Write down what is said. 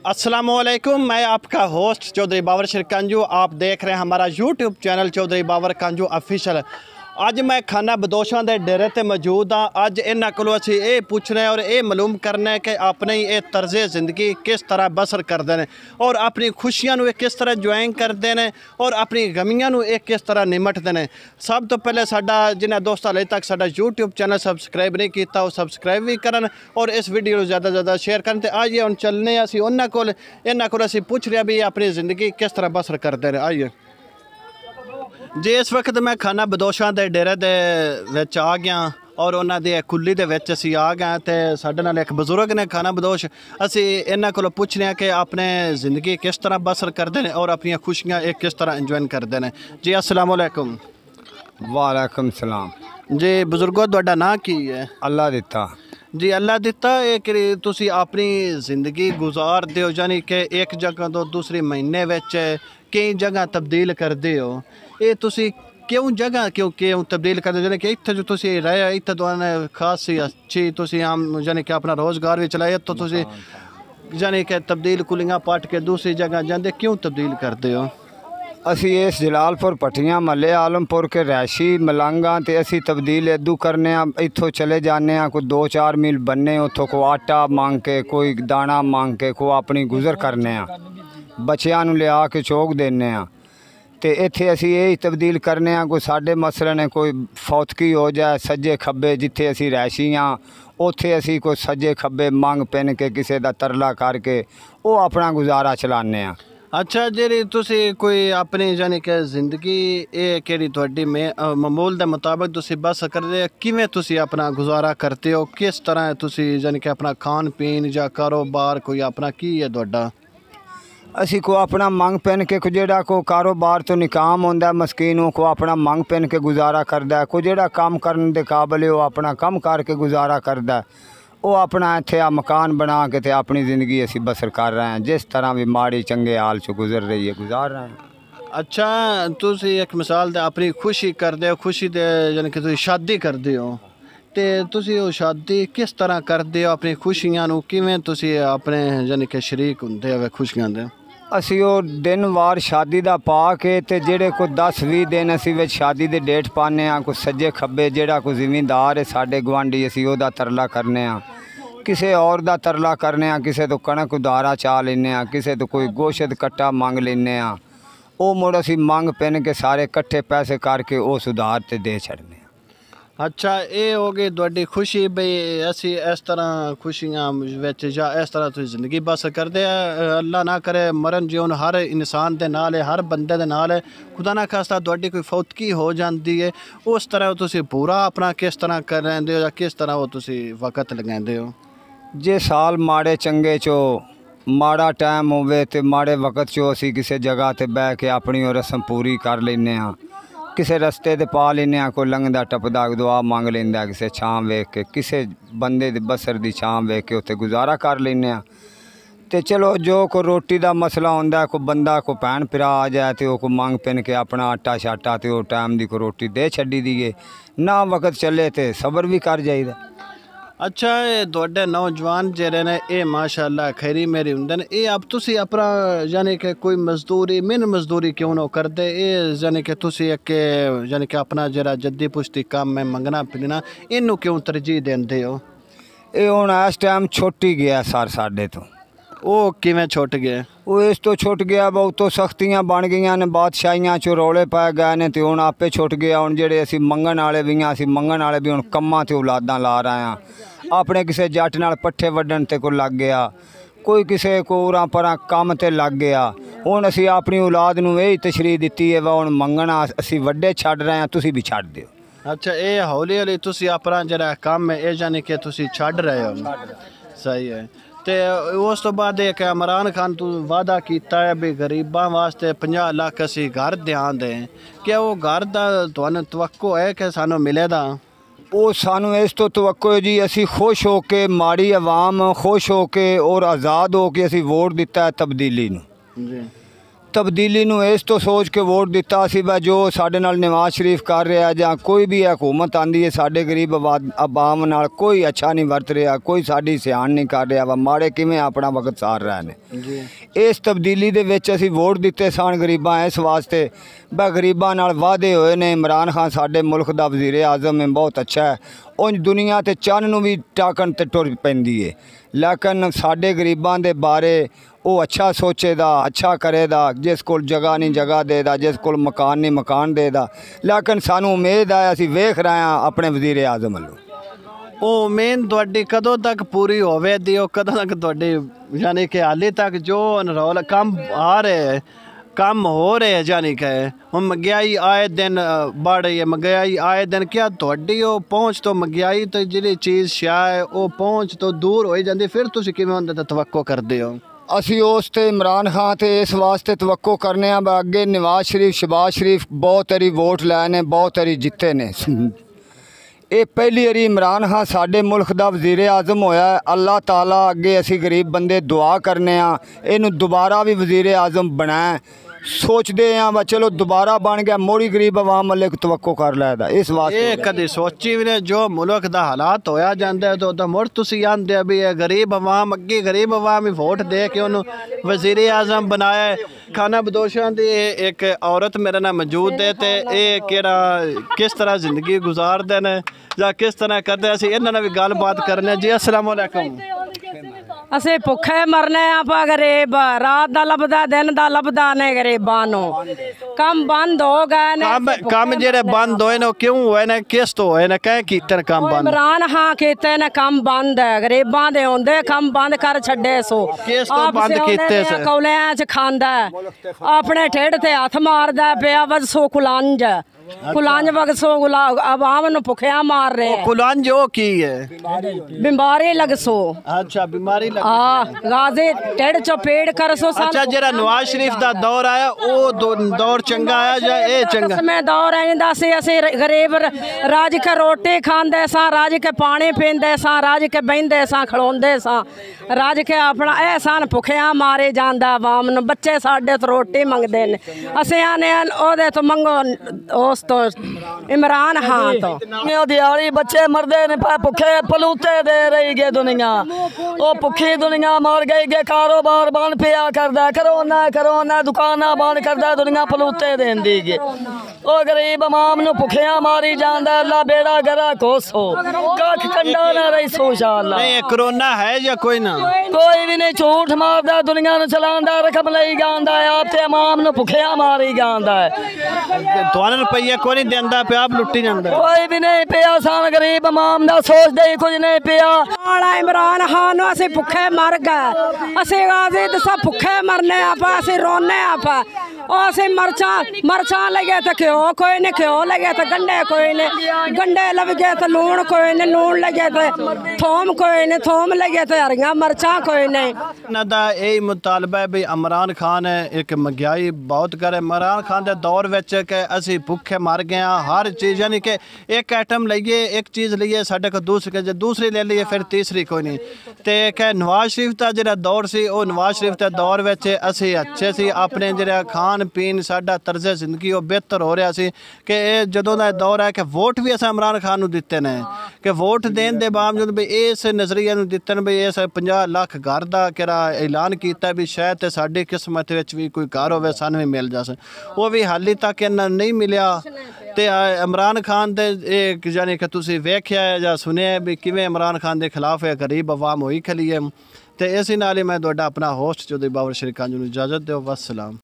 अस्सलामुअलैकुम, मैं आपका होस्ट चौधरी बावर कांजू। आप देख रहे हैं हमारा यूट्यूब चैनल चौधरी बावर कांजू ऑफिशियल। अज मैं खाना बदोशां दे डेरे ते मौजूद हाँ। अज इन्हां कोलों असीं ये पूछना है और ये मालूम करना है कि अपनी ये तर्ज़े ज़िंदगी किस तरह बसर करते हैं और अपनी खुशियां नूं किस तरह ज्वाइन करते हैं और अपनी गमियां नूं ये किस तरह निमटते हैं। सब तो पहले साडा जिन्हां दोस्तां हले तक साडा यूट्यूब चैनल सबसक्राइब नहीं किया वो सबसक्राइब भी करन और इस वीडियो ज़्यादा ज़्यादा शेयर करन। ते आइए हुण चलने असीं उन्हां कोल, इन्हां कोल असीं पुछ रहे भी अपनी ज़िंदगी किस तरह बसर करते हैं। आइए जी, इस वक्त मैं खाना बदोशां दे डेरे दे विच आ गया और उन्हां दी कुल्ली दे विच असीं आ गए ते साडे नाल एक बजुर्ग ने खाना बदोश। असीं इन्हां कोलों पुछने हैं कि अपने ज़िंदगी किस तरह बसर करते हैं और अपनी खुशियां एक किस तरह इंजॉय करते हैं। जी अस्सलाम वालेकुम। वालेकुम सलाम जी बुजुर्गो, तुहाडा नाम की है? अल्लाह दिता जी, अल्लाह दिता। ये कि तुसी अपनी ज़िंदगी गुजारदे हो, यानी कि एक जगह तो दूसरी महीने विच कई जगह तब्दील करते हो। ये तुसी क्यों जगह क्यों तब्दील करते हो? यानी कि इत्थे जो तुसी रहे इत्थे तो खासी अच्छी तुसी आम यानी कि अपना रोज़गार भी चलाए, तो तुसी यानी कि तब्दील कुलियाँ पट के दूसरी जगह जाते क्यों तब्दील करते हो? असी इस जलालपुर पट्टियां महल्ले आलमपुर के रैशी मलंगा तो असी तब्दील इदू करने इत्थों चले जाने कोई 2-4 मील बनने, उतों को आटा मांग के कोई दाना मांग के को अपनी गुजर करने बच्चियां नूं लिया के चौक देने तो इत्थे असी यही तब्दील करने कोई साढ़े मसले ने कोई फौतकी हो जाए सज्जे खब्बे जिथे असी रैशी हाँ उत्थे असी कोई सज्जे खब्बे मंग पिन के किसी का तरला करके वो अपना गुजारा चलाने। अच्छा जी, तुसी कोई अपनी यानी कि ज़िंदगी ये केड़ी तुहाडी मामूल दे मुताबिक तुसी बस करदे किवें तुसी अपना गुजारा करते हो? किस तरह तुसी यानी कि अपना खान पीन या कारोबार कोई अपना की है तुहाडा? असी को अपना मंग पिन के को जेड़ा को कारोबार तो निकाम होंदा मस्कीनों को अपना मंग पिन के गुजारा करदा, को जेड़ा काम करने दे काबिल है वो अपना कम करके गुजारा करदा, वो अपना इत्थे मकान बना के ते अपनी ज़िंदगी असी बसर कर रहे हैं। जिस तरह भी माड़ी चंगे हाल चो गुजर रही है गुजार रहे हैं। अच्छा, तुसी एक मिसाल दे अपनी खुशी करदे हो, खुशी दे यानी कि तुसी शादी करदे हो ते तुसी वो शादी किस तरह करदे हो? अपनी खुशियां नूं किवें तुसी अपने यानी कि शरीक हुंदे हो खुशियां दे? असी वो दिन वार शादी दा पा के ते जेड़े को 10-20 दिन असी विच शादी दे डेट पाने को सज्जे खब्बे जेड़ा को जिमींदार है साडे गवांढी असी ओदा तरला करने किसे और दा तरला करने किसे तो कणक उधारा चा लेने किसे तो कोई गोश्त कट्टा मंग लेने वो मुड़ असी मंग पिन के सारे कट्ठे पैसे करके उस उधार ते दे छड़ने। अच्छा, ये हो गई तुहाडी खुशी बई असी इस तरह खुशियां विच या इस तरह तुसीं ज़िंदगी बसर करदे। अल्लाह ना करे मरण जीवन हर इंसान दे नाल है, हर बंदे दे नाल है। खुदा ना खास्ता तुहाडी कोई फौतकी हो जाती है, उस तरह तुसीं पूरा अपना किस तरह कर रहे हो या किस तरह वो तुसीं वक्त लगांदे हो? जे साल माड़े चंगे चो माड़ा टाइम होवे ते माड़े वक्त चो असी किसी जगह ते बह के अपनी वो रस्म पूरी कर लेने किसी रस्ते ते पा लेने कोई लंघदा टपदा दुआ मंग लेंदा किसी छां वेख के किसी बंदे दे बसर दी छां वेख के उत्ते गुजारा कर लेने ते चलो जो को रोटी दा मसला होंदा कोई बंदा को भैन भरा आ जाए तो को मंग पिन के अपना आटा शाटा तो टाइम दी को रोटी दे छड्डी दीए ना वक्त चले तो सबर भी कर जाइदा। अच्छा, ये तुहाडे नौजवान जेह्ड़े ने ये माशाअल्लाह खैरी मेरी हुंदे ने, ये अब तुसी अपना यानी कि कोई मजदूरी मिन मजदूरी क्यों ना करदे? ये यानी कि तुसी एक यानी कि अपना जरा जद्दी पुश्ती काम में मंगना फिरना इनू क्यों तरजीह देंदे हो? ये हुण इस टाइम छुट ही गया सर साडे तो। वो किवें छुट गए? वो इस तो छुट गया बहुत तो सख्तियां बन गई ने, बादशाहियां चो रौले पै गए ने तो हुण आपे छुट गया। हुण जेह्ड़े असी मंगण वाले भी असी मंगण वाले भी हुण कम्मां ते औलादां ला रहे हैं। अपने किसी जट नाल पट्ठे वड्डण ते को लग गया, कोई किसी को उरां परां काम ते लग गया। हुण असी अपनी औलाद नूं यही तशरीह दित्ती है वा हुण मंगणा असी वड्डे छड्ड रहे हैं, तुसी भी छड्ड दिओ। अच्छा, ये हौली हौली तुसी अपना जरा काम है ये यानी कि तुसी छड्ड रहे हो? सही है। तो उस तो बाद एक इमरान खान तू वादा किया है भी गरीबां वास्ते 50 लाख असी घर ध्यान दें, क्या वो घर दा तुहानू तवक्को है कि सानू मिलेगा? वो सानू इस तो तवक्को है जी, असी खुश हो के माड़ी आवाम खुश हो के और आज़ाद हो के असी वोट दिता है तब्दीली नूं। ਤਬਦੀਲੀ ਨੂੰ ਇਸ ਤੋਂ ਸੋਚ ਕੇ ਵੋਟ ਦਿੱਤਾ ਸੀ ਵਾ ਜੋ ਸਾਡੇ ਨਾਲ ਨਵਾਜ਼ ਸ਼ਰੀਫ ਕਰ ਰਿਹਾ ਜਾਂ ਕੋਈ ਵੀ ਹਕੂਮਤ ਆਂਦੀ ਹੈ ਸਾਡੇ ਗਰੀਬ ਆਵਾਮ ਨਾਲ ਕੋਈ ਅੱਛਾ ਨਹੀਂ ਵਰਤ ਰਿਹਾ, ਕੋਈ ਸਾਡੀ ਸਿਆਣ ਨਹੀਂ ਕਰ ਰਿਹਾ ਵਾ, ਮਾੜੇ ਕਿਵੇਂ ਆਪਣਾ ਵਕਤ ਸਾਰ ਰਹੇ ਨੇ। ਇਸ ਤਬਦੀਲੀ ਦੇ ਵਿੱਚ ਅਸੀਂ ਵੋਟ ਦਿੱਤੇ ਸਨ ਗਰੀਬਾਂ ਇਸ ਵਾਸਤੇ ਬਾ ਗਰੀਬਾਂ ਨਾਲ ਵਾਅਦੇ ਹੋਏ ਨੇ। ਇਮਰਾਨ ਖਾਨ ਸਾਡੇ ਮੁਲਕ ਦਾ ਵਜ਼ੀਰ ਆਜ਼ਮ ਹੈ, ਬਹੁਤ ਅੱਛਾ ਹੈ। ਉਂਝ ਦੁਨੀਆ ਤੇ ਚੰਨ ਨੂੰ ਵੀ ਟਾਕਣ ਤੇ ਟੁਰ ਪੈਂਦੀ ਹੈ, ਲੇਕਿਨ ਸਾਡੇ ਗਰੀਬਾਂ ਦੇ ਬਾਰੇ ਉਹ ਅੱਛਾ ਸੋਚੇਦਾ, ਅੱਛਾ ਕਰੇਦਾ। ਜਿਸ ਕੋਲ ਜਗ੍ਹਾ ਨਹੀਂ ਜਗ੍ਹਾ ਦੇਦਾ, ਜਿਸ ਕੋਲ ਮਕਾਨ ਨਹੀਂ ਮਕਾਨ ਦੇਦਾ। ਲੇਕਿਨ ਸਾਨੂੰ ਉਮੀਦ ਹੈ, ਅਸੀਂ ਵੇਖ ਰਹੇ ਹਾਂ ਆਪਣੇ ਵਜ਼ੀਰ ਆਜ਼ਮ ਵੱਲੋਂ। ਉਹ ਉਮੀਦ ਤੁਹਾਡੀ ਕਦੋਂ ਤੱਕ ਪੂਰੀ ਹੋਵੇਗੀ? ਉਹ ਕਦੋਂ ਤੱਕ ਤੁਹਾਡੀ ਯਾਨੀ ਕਿ ਹਾਲੇ ਤੱਕ ਜੋ ਅਨਰੋਲ ਕੰਮ ਆ ਰਹੇ ਕੰਮ ਹੋ ਰਹੇ ਯਾਨੀ ਕਿ ਹੁਣ ਮਹਿੰਗਾਈ ਆਏ ਦਿਨ बढ़ रही है, महंगाई आए दिन क्या ਤੁਹਾਡੀ ਉਹ ਪਹੁੰਚ ਤੋਂ ਮਹਿੰਗਾਈ ਤੋਂ ਜਿਹੜੀ ਚੀਜ਼ ਸ਼ਾਇ ਹੈ ਉਹ ਪਹੁੰਚ ਤੋਂ ਦੂਰ ਹੋਈ ਜਾਂਦੀ, ਫਿਰ ਤੁਸੀਂ ਕਿਵੇਂ ਉਹਦੇ ਤੇ ਤਵੱਕੋ ਕਰਦੇ ਹੋ? ਅਸੀਂ ਉਸ ਤੇ ਇਮਰਾਨ ਖਾਨ ਤੇ ਇਸ ਵਾਸਤੇ ਤਵੱਕੋ ਕਰਨੇ ਆ ਬਾ ਅੱਗੇ ਨਵਾਜ਼ ਸ਼ਰੀਫ ਸ਼ਬਾਜ਼ ਸ਼ਰੀਫ ਬਹੁਤ ਵਾਰੀ ਵੋਟ ਲਏ ਨੇ, ਬਹੁਤ ਵਾਰੀ ਜਿੱਤੇ ਨੇ। ਇਹ ਪਹਿਲੀ ਵਾਰੀ ਇਮਰਾਨ ਖਾਨ ਸਾਡੇ ਮੁਲਕ ਦਾ ਵਜ਼ੀਰ ਆਜ਼ਮ ਹੋਇਆ। ਅੱਲਾਹ ਤਾਲਾ ਅੱਗੇ ਅਸੀਂ ਗਰੀਬ ਬੰਦੇ ਦੁਆ ਕਰਨੇ ਆ ਇਹਨੂੰ ਦੁਬਾਰਾ ਵੀ ਵਜ਼ੀਰ ਆਜ਼ਮ ਬਣਾਏ। ਸੋਚਦੇ ਆ ਵਾ ਚਲੋ ਦੁਬਾਰਾ ਬਣ ਗਿਆ ਮੋੜੀ ਗਰੀਬ ਆਵਾਮ ਵਾਲੇ ਕੋ ਤਵੱਕੋ ਕਰ ਲੈਦਾ। ਇਸ ਵਾਸਤੇ ਇਹ ਕਦੇ ਸੋਚੀ ਵੀ ਨਹੀਂ ਜੋ ਮੁਲਕ ਦਾ ਹਾਲਾਤ ਹੋਇਆ ਜਾਂਦਾ ਹੈ ਤਾਂ ਮੁੜ ਤੁਸੀਂ ਆਂਦੇ ਵੀ ਇਹ ਗਰੀਬ ਆਵਾਮ ਅੱਗੇ ਗਰੀਬ ਆਵਾਮ ਹੀ ਵੋਟ ਦੇ ਕੇ ਉਹਨੂੰ ਵਜ਼ੀਰ ਆਜ਼ਮ ਬਣਾਇਆ। ਖਾਨਾ ਬਦੋਸ਼ਾਂ ਦੀ ਇੱਕ ਔਰਤ ਮੇਰੇ ਨਾਲ ਮੌਜੂਦ ਹੈ ਤੇ ਇਹ ਕਿਹੜਾ ਕਿਸ ਤਰ੍ਹਾਂ ਜ਼ਿੰਦਗੀ ਗੁਜ਼ਾਰਦੇ ਨੇ ਜਾਂ ਕਿਸ ਤਰ੍ਹਾਂ ਕਰਦੇ, ਅਸੀਂ ਇਹਨਾਂ ਨਾਲ ਵੀ ਗੱਲਬਾਤ ਕਰਨੇ। ਜੀ अस्सलाम वालेकुम। ਅਸੀਂ ਭੁੱਖੇ ਮਰਨੇ ਆਪਾਂ ਗਰੀਬ, ਰਾਤ ਦਾ ਲੱਭਦਾ ਦਿਨ ਦਾ ਲੱਭਦਾ ਨੇ ਗਰੀਬਾਂ ਨੂੰ। ਕੰਮ ਬੰਦ ਹੋ ਗਏ ਨੇ। ਕੰਮ ਜਿਹੜੇ ਬੰਦ ਹੋਏ ਨੇ ਉਹ ਕਿਉਂ ਹੋਏ ਨੇ, ਕਿਸ ਤੋਂ ਹੋਏ ਨੇ, ਕਹਿ ਕੀਤੇ ਕੰਮ ਬੰਦ? ਇਮਰਾਨ ਖਾਨ ਕੀਤੇ ਨੇ ਕੰਮ ਬੰਦ ਹੈ, ਗਰੀਬਾਂ ਦੇ ਹੁੰਦੇ ਕੰਮ ਬੰਦ ਕਰ ਛੱਡੇ ਸੋ। ਕਿਸ ਤੋਂ ਬੰਦ ਕੀਤੇ ਸੇ? ਕੌਲਿਆਂ 'ਚ ਖਾਂਦਾ, ਆਪਣੇ ਢਿੱਡ ਤੇ ਹੱਥ ਮਾਰਦਾ ਪਿਆ। ਵਸੋ ਕੁਲੰਜ ਕੁਲੰਜ ਵਗਸੋ ਆਵਾਮ ਨੂੰ ਭੁੱਖਿਆ ਮਾਰ ਰਹੇ। ਕੁਲੰਜ ਉਹ ਕੀ ਹੈ? ਬਿਮਾਰੀ ਲਗਸੋ। ਅੱਛਾ ਬਿਮਾਰੀ ਲੱਗ ਗਾਜ਼ੇ ਢਿੱਡ ਚੋਂ ਪੇੜ ਕਰਸੋ। ਅੱਛਾ ਜਿਹੜਾ ਨਵਾਜ਼ ਸ਼ਰੀਫ ਦਾ ਦੌਰ ਆਇਆ ਉਹ ਦੌਰ ਚੰਗਾ ਆਇਆ ਜਾਂ ਇਹ ਚੰਗਾ? ਮੈਂ ਦੌਰ ਆਇੰਦਾ ਸੀ ਅਸੀਂ ਗਰੀਬ ਰਾਜ ਕੇ ਰੋਟੀ ਖਾਂਦੇ ਸਾਂ, ਰਾਜ ਕੇ ਪਾਣੀ ਪੀਂਦੇ ਸਾਂ, ਰਾਜ ਕੇ ਬਹਿੰਦੇ ਸਾਂ, ਖਲੋਂਦੇ ਸਾਂ, ਰਾਜ ਕੇ ਆਪਣਾ ਇਹ ਸਾਨ ਭੁੱਖਿਆ ਮਾਰੇ ਜਾਂਦਾ ਆਵਾਮ ਨੂੰ। ਬੱਚੇ ਸਾਡੇ ਤੋਂ ਰੋਟੀ ਮੰਗਦੇ ਨੇ, ਅਸੀਂ ਆਨੇ ਉਹਦੇ ਤੋਂ ਮੰਗੋ ਉਸ ਤੋਂ ਇਮਰਾਨ ਖਾਨ ਤੋਂ। ਦਿਹਾੜੀ ਬੱਚੇ ਮਰਦੇ ਨੇ ਭੁੱਖੇ ਪਲੂਤੇ ਦੇ ਰਹੀ ਗੇ ਦੁਨੀਆ। ਉਹ ਭੁੱਖੀ ਦੁਨੀਆ ਮਰ ਗਈ ਗੇ, ਕਾਰੋਬਾਰ ਬੰਦ ਪਿਆ ਕਰਦਾ, ਕਰੋਨਾ ਦੁਕਾਨਾਂ ਬੰਦ ਕਰਦਾ, ਦੁਨੀਆ ਪਲੂਤੇ ਦੇਂਦੀ ਗੇ। ਉਹ ਗਰੀਬ ਆਵਾਮ ਨੂੰ ਭੁੱਖਿਆ ਮਾਰੀ ਜਾਂਦਾ। ਅੱਲਾ ਬੇੜਾ ਗਰਾ ਕੋਸੋ ਕੱਖ ਕੰਡਾ ਨਾ ਰਹੀ ਸੋ ਇੰਸ਼ਾਅੱਲਾ। ਨਹੀਂ ਕਰੋਨਾ ਹੈ ਜਾਂ ਕੋਈ ਨਾ? ਕੋਈ ਵੀ ਨਹੀਂ, ਝੂਠ ਮਾਰਦਾ, ਦੁਨੀਆ ਨੂੰ ਚਲਾਉਂਦਾ, ਰਕਮ ਲਈ ਜਾਂਦਾ ਹੈ, ਆਪ ਤੇ ਆਵਾਮ ਨੂੰ ਭੁੱਖਿਆ ਮਾਰੀ ਜਾਂਦਾ ਹੈ। ਤੁਹਾਨੂੰ ਰੁਪਈਆ ਕੋਈ ਨਹੀਂ ਦਿੰਦਾ ਪਿਆ, ਆਪ ਲੁੱਟੀ ਜਾਂਦਾ। ਕੋਈ ਵੀ ਨਹੀਂ ਪਿਆ, ਸਾਨ ਗਰੀਬ ਆਵਾਮ ਦਾ ਸੋਚਦੇ ਹੀ ਕੁਝ ਨਹੀਂ ਪਿਆ। ਇਮਰਾਨ ਖਾਨ ਨੂੰ ਅਸੀਂ ਭੁੱਖੇ ਮਰ ਗਏ। ਅਸੀਂ ਗਾਜ਼ੀ ਦਸਾਂ ਭੁੱਖੇ ਮਰਨੇ ਆਪਾਂ, ਅਸੀਂ ਰੋਨੇ ਆਪਾਂ। ਉਹ ਅਸੀਂ ਮਰਚਾਂ ਲਗੇ ਤਾਂ ਘਿਓ ਕੋਈ ਨਹੀਂ, ਘਿਓ ਲਗੇ ਤਾਂ ਗੰਡੇ ਕੋਈ ਨਹੀਂ, ਗੰਡੇ ਲੱਗ ਗਏ ਤਾਂ ਲੂਣ ਕੋਈ ਨਹੀਂ, ਲੂਣ ਲਗੇ ਤਾਂ ਥੋਮ ਕੋਈ ਨਹੀਂ, ਥੋਮ ਲਗੇ ਤਾਂ ਹਰੀਆਂ ਮਰਚਾਂ ਕੋਈ ਨਹੀਂ। ਇਹਨਾਂ ਦਾ ਇਹ ਮੁਤਾਲਬਾ ਹੈ ਵੀ ਇਮਰਾਨ ਖਾਨ ਇੱਕ ਮਹਿੰਗਾਈ ਬਹੁਤ ਕਰੇ। ਇਮਰਾਨ ਖਾਨ ਦੇ ਦੌਰ ਵਿੱਚ ਕਿ ਅਸੀਂ ਭੁੱਖੇ ਮਰ ਗਏ ਹਾਂ, ਹਰ ਚੀਜ਼ ਯਾਨੀ ਕਿ ਇੱਕ ਆਈਟਮ ਲਈਏ, ਇੱਕ ਚੀਜ਼ ਲਈਏ ਸਾਡੇ ਕੋਲ ਦੂਸਰੀ ਲੈ ਲਈਏ ਫਿਰ ਤੀਸਰੀ ਕੋਈ ਨਹੀਂ। ਤੇ ਕਿ ਨਵਾਜ਼ ਸ਼ਰੀਫ ਦਾ ਜਿਹੜਾ ਦੌਰ ਸੀ ਉਹ ਨਵਾਜ਼ ਸ਼ਰੀਫ ਦੇ ਦੌਰ ਵਿੱਚ ਅਸੀਂ ਅੱਛੇ ਸੀ, ਆਪਣੇ ਜਿਹੜਾ ਖਾਣ ਪੀਣ ਸਾਡਾ ਤਰਜ਼ ਜ਼ਿੰਦਗੀ ਉਹ ਬਿਹਤਰ ਹੋ ਰਿਹਾ ਸੀ। ਕਿ ਇਹ ਜਦੋਂ ਦਾ ਦੌਰ ਹੈ ਕਿ ਵੋਟ ਵੀ ਅਸੀਂ ਇਮਰਾਨ ਖਾਨ ਨੂੰ ਦਿੱਤੇ ਨੇ, ਕਿ ਵੋਟ ਦੇਣ ਦੇ ਬਾਵਜੂਦ ਵੀ ਇਸ ਨਜ਼ਰੀਏ ਨੂੰ ਦਿੱਤੇ ਨੇ ਵੀ ਇਸ 50 ਲੱਖ ਘਰ ਦਾ ਕਿਹੜਾ ਐਲਾਨ ਕੀਤਾ ਵੀ ਸ਼ਾਇਦ ਤੇ ਸਾਡੀ ਕਿਸਮਤ ਵਿੱਚ ਵੀ ਕੋਈ ਘਰ ਹੋਵੇ ਸਾਨੂੰ ਵੀ ਮਿਲ ਜਾਵੇ, ਉਹ ਵੀ ਹਾਲੇ ਤੱਕ ਇਹਨਾਂ ਨਹੀਂ ਮਿਲਿਆ। ਤੇ ਇਮਰਾਨ ਖਾਨ ਦੇ ਇਹ ਯਾਨੀ ਕਿ ਤੁਸੀਂ ਵੇਖਿਆ ਜਾਂ ਸੁਣਿਆ ਵੀ ਕਿਵੇਂ ਇਮਰਾਨ ਖਾਨ ਦੇ ਖਿਲਾਫ ਇਹ ਗਰੀਬ ਆਵਾਮ ਹੋਈ ਖਲੀ ਹੈ। ਤੇ ਇਸੇ ਨਾਲ ਹੀ ਮੈਂ ਤੁਹਾਡਾ ਆਪਣਾ ਹੋਸਟ ਚੌਧਰੀ ਬਾਬਰ ਕਾਂਜੂ ਨੂੰ ਇਜਾਜ਼ਤ ਦਿਓ। ਵਸਲਾਮ।